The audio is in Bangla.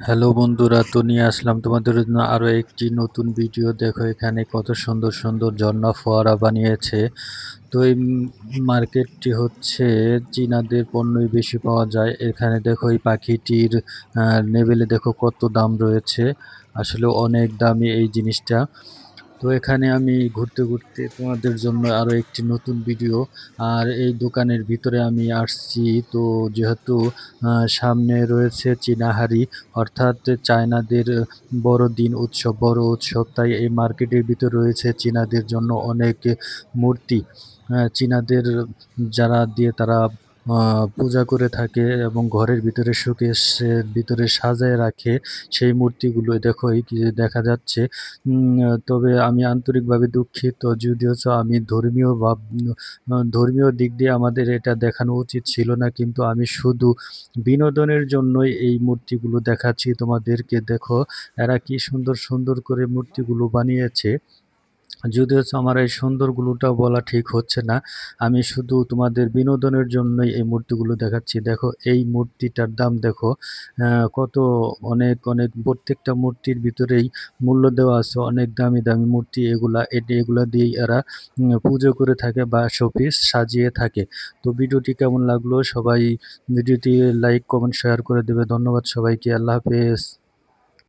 হ্যালো বন্ধুরা, তো নিয়ে আসলাম তোমাদের জন্য আরও একটি নতুন ভিডিও। দেখো এখানে কত সুন্দর সুন্দর ঝর্ণা ফোয়ারা বানিয়েছে। তো এই মার্কেটটি হচ্ছে চীনাদের পণ্যই বেশি পাওয়া যায় এখানে। দেখো এই পাখিটির লেবেলে দেখো কত দাম রয়েছে, আসলে অনেক দামি এই জিনিসটা। তো এখানে আমি ঘুরতে ঘুরতে তোমাদের জন্য আরও একটি নতুন ভিডিও। আর এই দোকানের ভিতরে আমি আসছি, তো যেহেতু সামনে রয়েছে চীনাহারি, অর্থাৎ চায়নাদের বড়দিন উৎসব, বড় উৎসব, তাই এই মার্কেটের ভিতর রয়েছে চীনাদের জন্য অনেক মূর্তি। চীনাদের যারা দিয়ে তারা পূজা করে থাকে এবং ঘরের ভিতরে শোকেসের ভিতরে সাজায় রাখে সেই মূর্তিগুলো দেখো এই কি দেখা যাচ্ছে। তবে আমি আন্তরিকভাবে দুঃখিত, যদিও আমি ধর্মীয় দিক দিয়ে আমাদের এটা দেখানো উচিত ছিল না, কিন্তু আমি শুধু বিনোদনের জন্যই এই মূর্তিগুলো দেখাচ্ছি তোমাদেরকে। দেখো এরা কি সুন্দর সুন্দর করে মূর্তিগুলো বানিয়েছে। যদিও আমার এই সুন্দরগুলোটা বলা ঠিক হচ্ছে না, আমি শুধু তোমাদের বিনোদনের জন্যই এই মূর্তিগুলো দেখাচ্ছি। দেখো এই মূর্তিটার দাম দেখো কত, অনেক অনেক, প্রত্যেকটা মূর্তির ভিতরেই মূল্য দেওয়া আছে, অনেক দামি দামি মূর্তি এগুলা। এগুলা দিয়েই এরা পুজো করে থাকে বা শোপিস সাজিয়ে থাকে। তো ভিডিওটি কেমন লাগলো সবাই ভিডিওটি লাইক কমেন্ট শেয়ার করে দেবে। ধন্যবাদ সবাইকে, আল্লাহ হাফেজ।